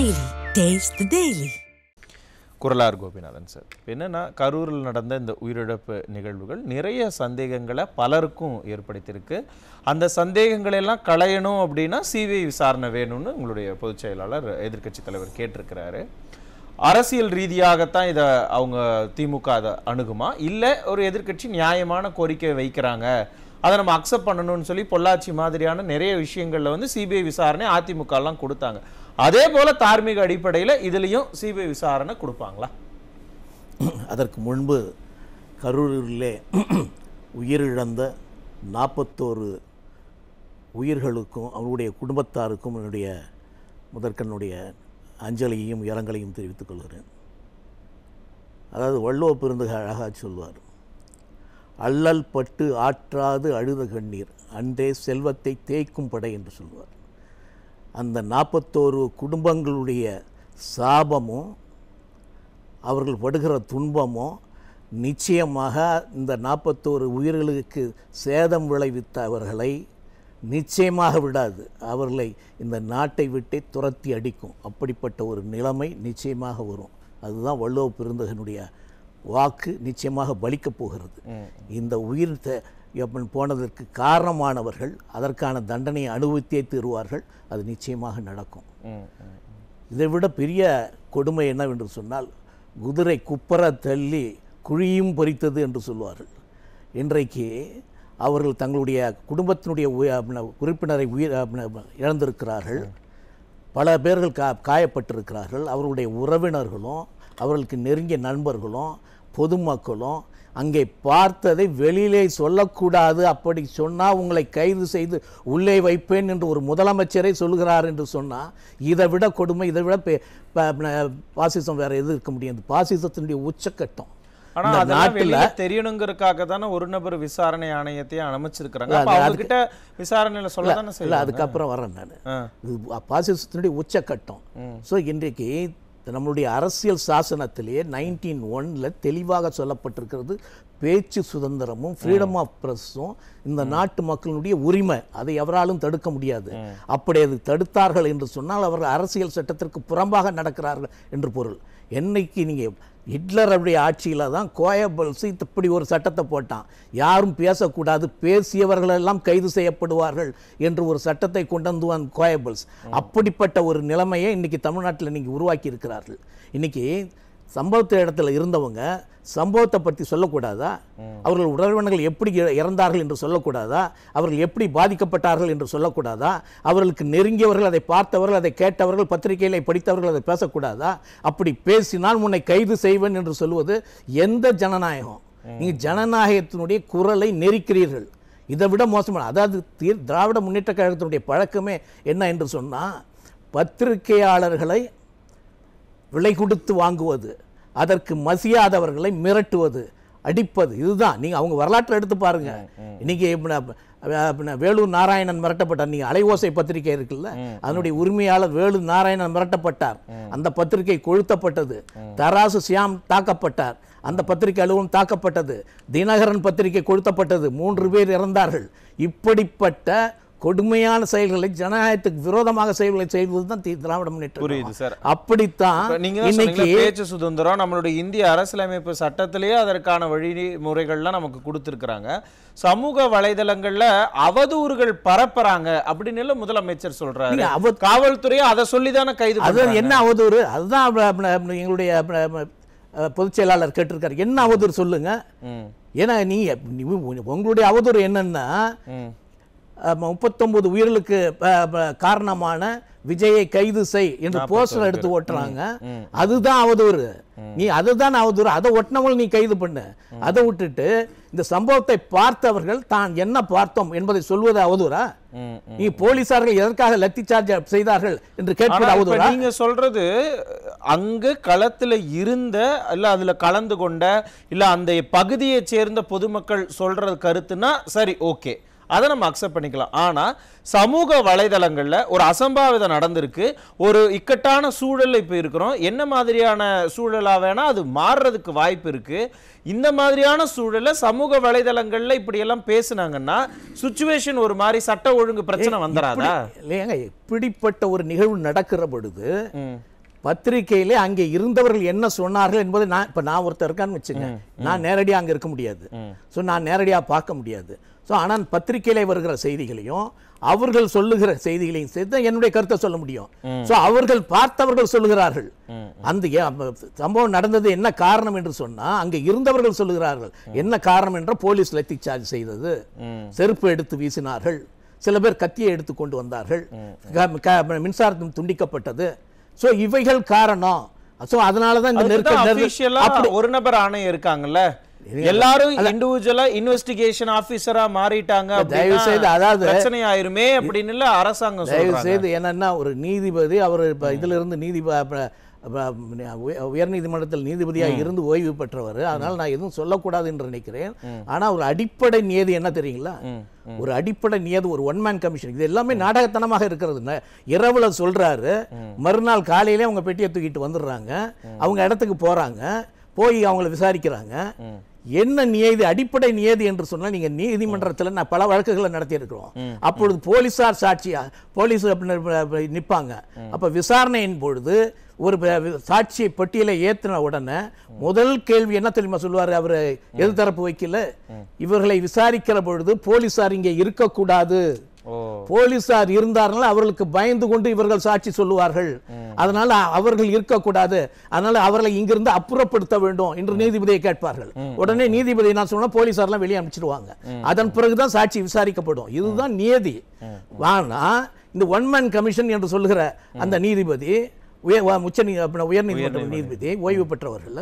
Daily. Taste the Daily. குரலார் Gopinathan sir, என்னன்னா கரூரில் நடந்த இந்த உயிரிழப்பு நிகழ்வுகள் நிறைய சந்தேகங்களை பலருக்கும் ஏற்படுத்தியிருக்கு. அந்த சந்தேகங்களை எல்லாம் களையணும் அப்படின்னா சிபிஐ விசாரணை வேணும்னு உங்களுடைய பொதுச் செயலாளர் எதிர்க்கட்சி தலைவர் கேட்டிருக்கிறாரு. அரசியல் ரீதியாகத்தான் இதை அவங்க திமுக அதை அணுகுமா, இல்லை ஒரு எதிர்க்கட்சி நியாயமான கோரிக்கை வைக்கிறாங்க, அதை நம்ம அக்செப்ட் பண்ணணும்னு சொல்லி பொள்ளாச்சி மாதிரியான நிறைய விஷயங்கள்ல வந்து சிபிஐ விசாரணை அதிமுக எல்லாம் கொடுத்தாங்க. அதே போல தார்மீக அடிப்படையில் இதுலேயும் சிபிஐ விசாரணை கொடுப்பாங்களா? அதற்கு முன்பு கரூரிலே உயிரிழந்த 41 உயிர்களுக்கும் அவருடைய குடும்பத்தாருக்கும் என்னுடைய முதற்கண்ணுடைய அஞ்சலியையும் இரங்கலையும் தெரிவித்துக் கொள்கிறேன். அதாவது வள்ளுவ பெருந்தகை அழகாக சொல்வார், அல்லல் பட்டு ஆற்றாது அழுத கண்ணீர் அன்றே செல்வத்தை தேய்க்கும் படை என்று சொல்வார். அந்த 41 குடும்பங்களுடைய சாபமும் அவர்கள் படுகிற துன்பமும் நிச்சயமாக இந்த 41 உயிர்களுக்கு சேதம் விளைவித்த அவர்களை நிச்சயமாக விடாது, அவர்களை இந்த நாட்டை விட்டே துரத்தி அடிக்கும். அப்படிப்பட்ட ஒரு நிலைமை நிச்சயமாக வரும். அதுதான் வள்ளுவ பெருந்தகனுடைய வாக்கு நிச்சயமாக பலிக்கப் போகிறது. இந்த உயிர் போனதற்கு காரணமானவர்கள் அதற்கான தண்டனையை அனுபவித்தே தீருவார்கள். அது நிச்சயமாக நடக்கும். இதை விட பெரிய கொடுமை என்னவென்று சொன்னால், குதிரை குப்பர தள்ளி குழியும் பறித்தது என்று சொல்வார்கள். இன்றைக்கு அவர்கள் தங்களுடைய குடும்பத்தினுடைய உறுப்பினரை இழந்திருக்கிறார்கள். பல பேர்கள் காயப்பட்டிருக்கிறார்கள். அவர்களுடைய உறவினர்களும் அவர்களுக்கு நெருங்கிய நண்பர்களும் பொதுமக்களும் அங்கே பார்த்ததை வெளியிலே சொல்லக்கூடாது, அப்படி சொன்னால் உங்களை கைது செய்து உள்ளே வைப்பேன் என்று ஒரு முதலமைச்சரை சொல்கிறார் என்று சொன்னால், இதை விட கொடுமை, இதை விட பாசிசம் வேற எது இருக்க முடியாது. பாசிசத்தினுடைய உச்சக்கட்டம். தெரியணுங்கிறதுக்காக தானே ஒரு நபர் விசாரணை ஆணையத்தை அமைச்சிருக்கிறாங்க. விசாரணையில சொல்ல அதுக்கப்புறம் வரேன் நான். பாசிசத்தினுடைய உச்சக்கட்டம். ஸோ இன்றைக்கு நம்மளுடைய அரசியல் சாசனத்திலேயே 1901 தெளிவாக சொல்லப்பட்டிருக்கிறது, பேச்சு சுதந்திரமும் ஃப்ரீடம் ஆஃப் பிரஸும் இந்த நாட்டு மக்களுடைய உரிமை, அதை எவராலும் தடுக்க முடியாது. அப்படி அது தடுத்தார்கள் என்று சொன்னால் அவர்கள் அரசியல் சட்டத்திற்கு புறம்பாக நடக்கிறார்கள் என்று பொருள். என்னைக்கு நீங்கள் ஹிட்லருடைய ஆட்சியில் தான் கோயபல்ஸ் இப்படி ஒரு சட்டத்தை போட்டான், யாரும் பேசக்கூடாது, பேசியவர்களெல்லாம் கைது செய்யப்படுவார்கள் என்று ஒரு சட்டத்தை கொண்டு வந்தான் கோயபல்ஸ். அப்படிப்பட்ட ஒரு நிலைமையை இன்றைக்கி தமிழ்நாட்டில் இன்றைக்கி உருவாக்கி இருக்கிறார்கள். இன்றைக்கி சம்பவத்த இடத்துல இருந்தவங்க சம்பவத்தை பற்றி சொல்லக்கூடாதா, அவர்கள் உறவினர்கள் எப்படி இறந்தார்கள் என்று சொல்லக்கூடாதா, அவர்கள் எப்படி பாதிக்கப்பட்டார்கள் என்று சொல்லக்கூடாதா, அவர்களுக்கு நெருங்கியவர்கள், அதை பார்த்தவர்கள், அதை கேட்டவர்கள், பத்திரிகைகளை படித்தவர்கள் அதை பேசக்கூடாதா? அப்படி பேசினால் உன்னை கைது செய்வேன் என்று சொல்வது எந்த ஜனநாயகம்? நீங்கள் ஜனநாயகத்தினுடைய குரலை நெரிக்கிறீர்கள். இதை விட மோசமான, அதாவது திராவிட முன்னேற்ற கழகத்தினுடைய பழக்கமே என்ன என்று சொன்னால், பத்திரிகையாளர்களை விலை கொடுத்து வாங்குவது, அதற்கு மசியாதவர்களை மிரட்டுவது, அடிப்பது, இதுதான். நீங்கள் அவங்க வரலாற்றில் எடுத்து பாருங்க. இன்னைக்கு வேலூர் நாராயணன் மிரட்டப்பட்டார். நீங்கள் அலைவோசை பத்திரிகை இருக்குல்ல, அதனுடைய உரிமையாளர் வேலூர் நாராயணன் மிரட்டப்பட்டார், அந்த பத்திரிகை கொளுத்தப்பட்டது. தராசு சியாம் தாக்கப்பட்டார், அந்த பத்திரிகை அலுவலகம் தாக்கப்பட்டது. தினகரன் பத்திரிகை கொளுத்தப்பட்டது, 3 பேர் இறந்தார்கள். இப்படிப்பட்ட கொடுமையான செயல்களை, ஜனநாயகத்துக்கு விரோதமாக செயல்களை செய்வதுதான் திராவிட முன்னேற்றம். புரியுது சார். அப்படித்தான் இன்னைக்கு பேச்சு சுதந்திரம் நம்மளுடைய இந்திய அரசியலமைப்பு சட்டத்திலேயே அதற்கான வழிமுறைகள்லாம் நமக்கு கொடுத்திருக்கிறாங்க. சமூக வலைதளங்கள்ல அவதூறுகள் பரப்புறாங்க அப்படின்னு முதலமைச்சர் சொல்றாரு. காவல்துறையை அதை சொல்லிதானே கைது. அது என்ன அவதூறு? அதுதான் எங்களுடைய பொதுச் செயலாளர் கேட்டிருக்காரு. என்ன அவதூறு சொல்லுங்க. ஏன்னா நீங்க உங்களுடைய அவதூறு என்னன்னா, 39 உயிர்களுக்கு காரணமான விஜயை கைது செய் என்று போஸ்டர் எடுத்து ஓட்டுறாங்க. அதுதான் அவதூறு. நீ அதுதான் அவதூறு. அதை ஒட்டினவங்க நீ கைது பண்ணு. அதை விட்டுட்டு இந்த சம்பவத்தை பார்த்தவர்கள் தான் என்ன பார்த்தோம் என்பதை சொல்வது அவதூறா? நீ போலீசார்கள் எதற்காக லத்தி சார்ஜ் செய்தார்கள் என்று கேட்பது அவதூறா? நீங்க சொல்றது அங்கு களத்துல இருந்த இல்ல அதுல கலந்து கொண்ட இல்ல அந்த பகுதியை சேர்ந்த பொதுமக்கள் சொல்றது கருத்துனா சரி, ஓகே, அதை நம்ம அக்செப்ட் பண்ணிக்கலாம். ஆனால் சமூக வலைதளங்களில் ஒரு அசம்பாவிதம் நடந்திருக்கு, ஒரு இக்கட்டான சூழலில் இப்போ இருக்கிறோம், என்ன மாதிரியான சூழலாக வேணால் அது மாறுறதுக்கு வாய்ப்பு இருக்குது. இந்த மாதிரியான சூழலில் சமூக வலைதளங்களில் இப்படியெல்லாம் பேசுனாங்கன்னா சுச்சுவேஷன் ஒரு மாதிரி சட்ட ஒழுங்கு பிரச்சனை வந்துடாதா? இல்லையாங்க, இப்படிப்பட்ட ஒரு நிகழ்வு நடக்கிற பொழுது பத்திரிகையிலே அங்கே இருந்தவர்கள் என்ன சொன்னார்கள் என்பதை நான் ஒருத்தர் இருக்கான்னு வச்சுங்க, நான் நேரடியாக அங்கே இருக்க முடியாது. ஸோ நான் நேரடியாக பார்க்க முடியாது. ஸோ ஆனால் பத்திரிகையிலே வருகிற செய்திகளையும் அவர்கள் சொல்லுகிற செய்திகளையும் சேர்த்து என்னுடைய கருத்தை சொல்ல முடியும். ஸோ அவர்கள் பார்த்தவர்கள் சொல்லுகிறார்கள். அந்த சம்பவம் நடந்தது என்ன காரணம் என்று சொன்னா அங்கே இருந்தவர்கள் சொல்லுகிறார்கள். என்ன காரணம் என்ற போலீஸ் லத்தி சார்ஜ் செய்தது, செருப்பு எடுத்து வீசினார்கள், சில பேர் கத்தியை எடுத்து கொண்டு வந்தார்கள், மின்சாரத்தும் துண்டிக்கப்பட்டது. ஸோ இவைகள் காரணம். ஸோ அதனால தான் இந்த நெருக்கடி. ஒரு நபர் ஆணையம் இருக்காங்கல்ல, எல்லாரும் இண்டிவிஜுவலா இன்வெஸ்டிகேஷன் ஆபீசரா மாறிட்டாங்க, தயவு செய்து அதாவது பிரச்சனை ஆயிருமே அப்படின்னு இல்ல அரசாங்கம் தயவு செய்து. என்னன்னா ஒரு நீதிபதி அவர் இதுல இருந்து உயர்நீதிமன்றத்தில் நீதிபதியாக இருந்து ஓய்வு பெற்றவர். அதனால நான் எதுவும் சொல்லக்கூடாது என்று நினைக்கிறேன். ஆனா ஒரு அடிப்படை நியதி என்ன தெரியுங்களா, ஒரு அடிப்படை நியதி, ஒரு ஒன் மேன் கமிஷன். இது எல்லாமே நாடகத்தனமாக இருக்கிறது. இரவுல சொல்றாரு, மறுநாள் காலையிலே அவங்க பெட்டியை தூக்கிட்டு வந்துடுறாங்க, அவங்க இடத்துக்கு போறாங்க, போய் அவங்கள விசாரிக்கிறாங்க. என்ன நியதி, அடிப்படை நியதி என்று சொன்னால் நீங்க நீதிமன்றத்தில் நான் பல வழக்குகளை நடத்தி இருக்கிறோம். அப்பொழுது போலீசார் சாட்சியா போலீஸ் நிற்பாங்க. அப்ப விசாரணையின் பொழுது ஒரு சாட்சியை பட்டியலை ஏற்றின உடனே முதல் கேள்வி என்ன தெரியுமா சொல்லுவாரு அவரு, எதிர்த்தரப்பு வைக்கல, இவர்களை விசாரிக்கிற பொழுது போலீசார் இங்கே இருக்கக்கூடாது, போலீசார் இருந்தார்கள் அவர்களுக்கு பயந்து கொண்டு இவர்கள் சாட்சி சொல்லுவார்கள், அதனால அவர்கள் இருக்கக்கூடாது, அதனால அவர்களை இங்கிருந்து அப்புறப்படுத்த வேண்டும் என்று நீதிபதியை கேட்பார்கள். உடனே நீதிபதி நான் சொன்னா போலீசார்லாம் வெளியே அனுப்பிச்சிடுவாங்க. அதன் பிறகுதான் சாட்சி விசாரிக்கப்படும். இதுதான் நியதி. ஆனா இந்த ஒன் மேன் கமிஷன் என்று சொல்லுகிற அந்த நீதிபதி, உயர்நீதிமன்ற நீதிபதி ஓய்வு பெற்றவர்கள்,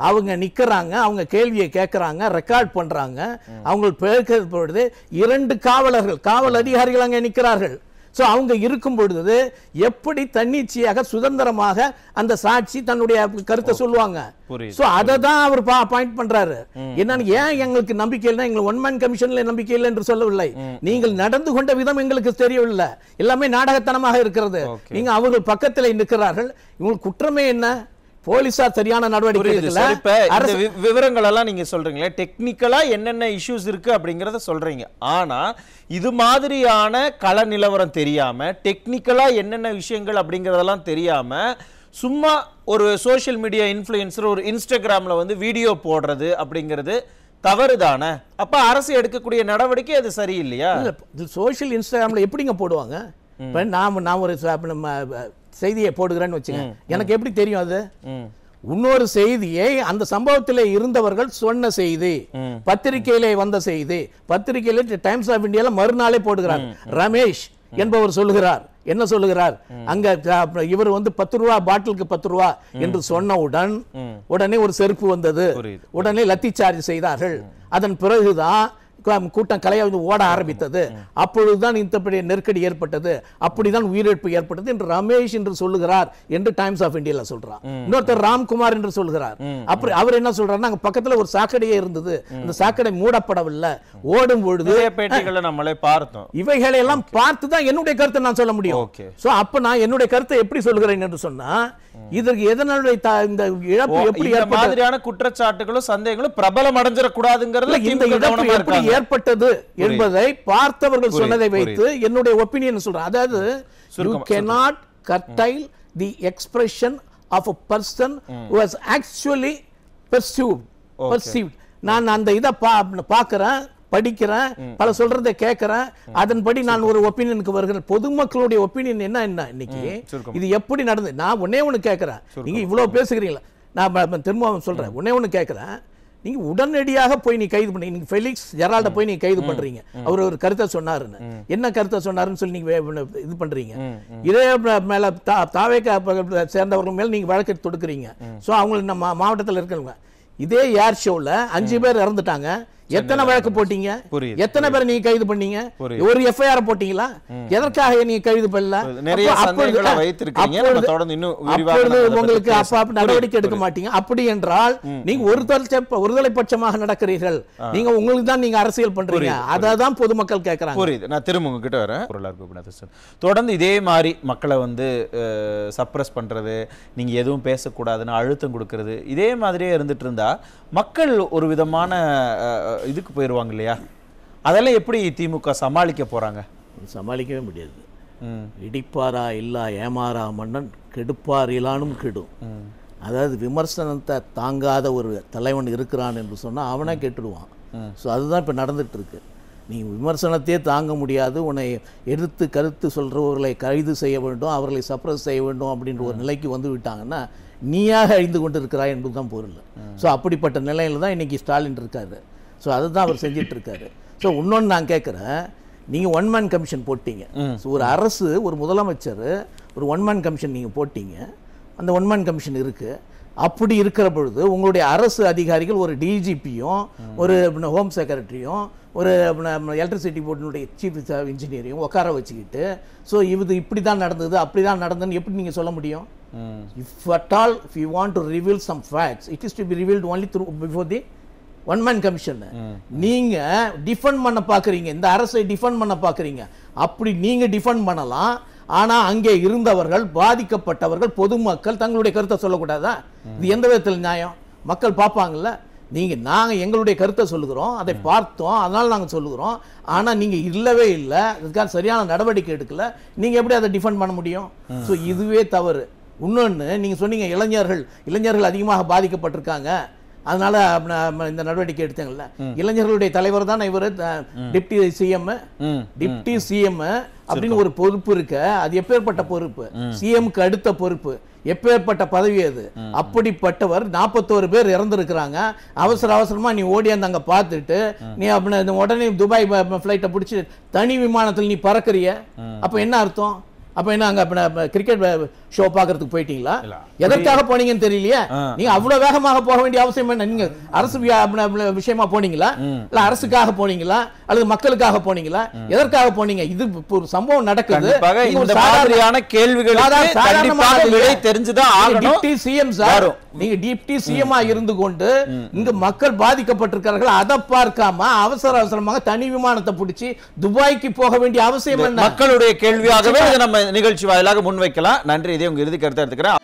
அவங்க நிக்கிறாங்க, அவங்க கேள்வியை கேட்கறாங்க, ரெக்கார்ட் பண்றாங்க. அவங்க பேசும் பொழுது 2 காவல் அதிகாரிகள் அங்கே நிற்கிறார்கள். சோ அவங்க இருக்கும் பொழுது எப்படி தன்னிச்சையாக சுதந்திரமாக அந்த சாட்சி தன்னுடைய கருத்தை சொல்லுவாங்க. சோ அதை தான் அவர் பாயிண்ட் பண்றாரு. என்னன்னு, ஏன் எங்களுக்கு நம்பிக்கை இல்லை, எங்களுக்கு ஒன் மேன் கமிஷன்ல நம்பிக்கை இல்லை என்று சொல்லவில்லை, நீங்கள் நடந்து கொண்ட விதம் எங்களுக்கு தெரியவில்லை, எல்லாமே நாடகத்தனமாக இருக்கிறது. நீங்க அவர்கள் பக்கத்தில் நிற்கிறார்கள், இவங்களுக்கு குற்றமே என்ன, போலீசார் சரியான நடவடிக்கை எடுக்கல. விவரங்கள் எல்லாம் நீங்க சொல்றீங்களே, டெக்னிக்கலா என்னென்ன இஷ்யூஸ் இருக்கு அப்படிங்கறத சொல்றீங்க. ஆனா இது மாதிரியான கள நிலவரம் தெரியாம, டெக்னிக்கலா என்னென்ன விஷயங்கள் அப்படிங்கறதெல்லாம் தெரியாம சும்மா ஒரு சோஷியல் மீடியா இன்ஃப்ளூயன்சர் ஒரு இன்ஸ்டாகிராம்ல வந்து வீடியோ போடுறது அப்படிங்கிறது தவறுதானே? அப்ப அரசு எடுக்கக்கூடிய நடவடிக்கை அது சரியில்லையா? சோஷியல் இன்ஸ்டாகிராம்ல எப்படிங்க போடுவாங்க? நான் ஒரு செய்தியை போடுகிறேன்னு வச்சுங்க, எனக்கு எப்படி தெரியும் அது? இன்னொரு செய்தியை அந்த சம்பவத்தில் இருந்தவர்கள் சொன்ன செய்தி, பத்திரிகையிலே வந்த செய்தி, பத்திரிகையில டைம்ஸ் ஆஃப் இந்தியால மறுநாளே போடுகிறார். ரமேஷ் என்பவர் சொல்லுகிறார், என்ன சொல்லுகிறார், அங்க இவர் வந்து 10 ரூபா பாட்டிலுக்கு 10 ரூபா என்று சொன்னவுடன் உடனே ஒரு செருப்பு வந்தது, உடனே லத்தி சார்ஜ் செய்தார்கள். அதன் பிறகுதான் கூட்டம் கலையாவது ஓட ஆரம்பித்தது. அப்பொழுதுதான் இந்த நெருக்கடி ஏற்பட்டது, அப்படிதான் உயிரிழப்பு ஏற்பட்டது என்று ரமேஷ் என்று சொல்லுகிறார் என்று டைம்ஸ் ஆஃப் இந்தியால சொல்றார். இன்னொருத்தர் ராம்குமார் என்று சொல்கிறார். அப்படி அவர் என்ன சொல்றாருன்னா, அங்க பக்கத்துல ஒரு சாக்கடையே இருந்தது, அந்த சாக்கடை மூடப்படவில்லை, ஓடும் பொழுது நம்மளே பார்த்தோம். இவைகளை எல்லாம் பார்த்துதான் என்னுடைய கருத்தை நான் சொல்ல முடியும். சோ அப்ப நான் என்னுடைய கருத்தை எப்படி சொல்கிறேன் என்று சொன்னா, இதற்கு எதனால இந்த இழப்பு எப்படி மாதிரியான குற்றச்சாட்டுகளும் சந்தேகங்களும் பிரபலம் அடைஞ்சிடக்கூடாதுங்கிறது இந்த இழப்பு எப்படி ஏற்பட்டது என்பதை பார்த்தவர்கள் சொன்னதை வைத்து என்னுடைய ஒப்பீனியன் சொல்றேன். அதாவது you cannot curtail the expression of a person who has actually perceived. நான் அந்த இதை பார்க்கிறேன், படிக்கிறேன், பல சொல்றதை கேட்கிறேன், அதன்படி நான் ஒரு ஒப்பீனியனுக்கு வருகிறேன். பொதுமக்களுடைய ஒப்பீனியன் என்ன இன்னைக்கு இது எப்படி நடந்தது? நான் ஒன்னே ஒண்ணு கேட்கிறேன், நீங்க இவ்வளவு பேசுகிறீங்களா, நான் திரும்ப சொல்றேன், ஒன்னே ஒண்ணு கேட்கிறேன், நீங்க உடனடியாக போய் நீ கைது பண்ணி, நீங்க ஃபெலிக்ஸ் ஜெரால்ட போய் நீ கைது பண்றீங்க, அவர் ஒரு கருத்தை சொன்னாருன்னு, என்ன கருத்தை சொன்னாருன்னு சொல்லி நீங்க இது பண்றீங்க, இதே மேல தாவேக சேர்ந்தவர்கள் மேல நீங்க வழக்கு தொடுக்கிறீங்க. சோ அவங்க நம்ம மாவட்டத்தில் இருக்கிறவங்க, இதே ஏர் ஷோல 5 பேர் இறந்துட்டாங்க, எத்தனை வழக்கு போட்டீங்க, எத்தனை பேர் நீங்க கைது பண்ணீங்க, ஒரு எஃப்ஐஆர் போட்டீங்களா, எதற்காக நீங்க கைது பண்ணல? உங்களுக்கு அப்ப நடவடிக்கை எடுக்க மாட்டீங்க. அப்படி என்றால் நீங்க ஒருதலை பட்சமாக நடக்கிறீர்கள், நீங்க உங்களுக்கு தான் நீங்க அரசியல் பண்றீங்க, அதான் பொதுமக்கள் கேட்கறாங்க. புரியுது. நான் திரும்ப உங்ககிட்ட வரேன். தொடர்ந்து இதே மாதிரி மக்களை வந்து சப்ரஸ் பண்றது, நீங்க எதுவும் பேசக்கூடாதுன்னு அழுத்தம் கொடுக்கறது, இதே மாதிரியே இருந்துட்டு இருந்தா மக்கள் ஒரு விதமான இதுக்கு போயிடுவாங்க இல்லையா? அதெல்லாம் எப்படி திமுக சமாளிக்க போறாங்க? சமாளிக்கவே முடியாது. இடிப்பாரா இல்லா ஏமாறா மன்னன் கெடுப்பார் இலானும் கெடும். அதாவது விமர்சனத்தை தாங்காத ஒரு தலைவன் இருக்கிறான் என்று சொன்னால் அவனே கெட்டுடுவான். ஸோ அதுதான் இப்போ நடந்துட்டு இருக்கு. நீ விமர்சனத்தையே தாங்க முடியாது, உன்னை எதிர்த்து கருத்து சொல்கிறவர்களை கைது செய்ய வேண்டும், அவர்களை சப்ரஸ் செய்ய வேண்டும் அப்படின்ற ஒரு நிலைக்கு வந்து விட்டாங்கன்னா நீயாக அழிந்து கொண்டு இருக்கிறாய் என்பது தான் பொருள். ஸோ அப்படிப்பட்ட நிலையில் தான் இன்றைக்கி ஸ்டாலின் இருக்காரு. ஸோ அதுதான் அவர் செஞ்சிட்ருக்காரு. ஸோ இன்னொன்று நான் கேட்குறேன், நீங்கள் ஒன் மேன் கமிஷன் போட்டீங்க. ஸோ ஒரு அரசு, ஒரு முதலமைச்சர் ஒரு ஒன் மேன் கமிஷன் நீங்கள் போட்டீங்க, அந்த ஒன் மேன் கமிஷன் இருக்குது. அப்படி இருக்கிற பொழுது உங்களுடைய அரசு அதிகாரிகள் ஒரு டிஜிபியும் ஒரு ஹோம் செக்ரட்டரியும் ஒரு எலக்ட்ரிசிட்டி போர்டினுடைய சீஃப் இன்ஜினியரையும் உட்கார வச்சுக்கிட்டு ஸோ இது இப்படி தான் நடந்தது அப்படி தான் நடந்ததுன்னு எப்படி நீங்கள் சொல்ல முடியும்? If at all, if you want to reveal some facts, it is to be revealed only before the one man commission. நீங்க டிஃபெண்ட் பண்ண பார்க்குறீங்க, இந்த அரசை டிஃபெண்ட் பண்ண பார்க்குறீங்க. அப்படி நீங்க டிஃபெண்ட் பண்ணலாம், ஆனால் அங்கே இருந்தவர்கள், பாதிக்கப்பட்டவர்கள், பொதுமக்கள் தங்களுடைய கருத்தை சொல்லக்கூடாதா? இது எந்த விதத்தில் நியாயம்? மக்கள் பார்ப்பாங்கல்ல. நாங்கள் எங்களுடைய கருத்தை சொல்லுகிறோம், அதை பார்த்தோம், அதனால் நாங்கள் சொல்லுகிறோம். ஆனால் நீங்கள் இல்லவே இல்லை, அதுக்காக சரியான நடவடிக்கை எடுக்கல, நீங்கள் எப்படி அதை டிஃபெண்ட் பண்ண முடியும்? ஸோ இதுவே தவறு. இன்னொன்று நீங்கள் சொன்னீங்க, இளைஞர்கள் அதிகமாக பாதிக்கப்பட்டிருக்காங்க, அதனால இந்த நடவடிக்கை எடுத்தாங்கல்ல. இளைஞர்களுடைய தலைவர் தான் இவர், டிப்டி சிஎம் அப்படின்னு ஒரு பொறுப்பு இருக்கு. அது எப்பேற்பட்ட பொறுப்பு? சிஎம்க்கு அடுத்த பொறுப்பு. எப்பேற்பட்ட பதவி அது? அப்படிப்பட்டவர் 41 பேர் இறந்துருக்கிறாங்க. அவசரமா நீ ஓடியாந்து அங்க பார்த்துட்டு நீ உடனே துபாய் ஃபிளைட்டை பிடிச்சி தனி விமானத்தில் நீ பறக்குறிய, அப்ப என்ன அர்த்தம்? அப்ப என்ன அங்க கிரிக்கெட் ஷோ பார்க்கறதுக்கு போயிட்டீங்களா? எதற்காக போனீங்கன்னு தெரியலையே. நீங்க அவ்வளவு வேகமாக போக வேண்டிய அவசியம் என்ன? நீங்க அரசு விஷயமா போனீங்களா, இல்ல அரசுக்காக போனீங்களா, அல்லது மக்களுக்காக போனீங்களா? எதற்காக போனீங்க? இது ஒரு சம்பவம் நடக்குது. இந்த மாதிரியான கேள்விகளுக்கு கண்டிப்பாக விடை தெரிஞ்சுதான் ஆகணும். டிப்டி சிஎம் சார், நீங்க டிப்டி சிஎம்மா இருந்து கொண்டு இங்க மக்கள் பாதிக்கப்பட்டிருக்கிறார்கள், அதை பார்க்காம அவசரமாக தனி விமானத்தை பிடிச்சி துபாய்க்கு போக வேண்டிய அவசியம் என்ன? மக்களுடைய கேள்வியாகவே நம்ம நிகழ்ச்சி வாயிலாக முன்வைக்கலாம். நன்றி. இதே உங்க இறுதி கருத்தை எடுத்துக்கிறேன்.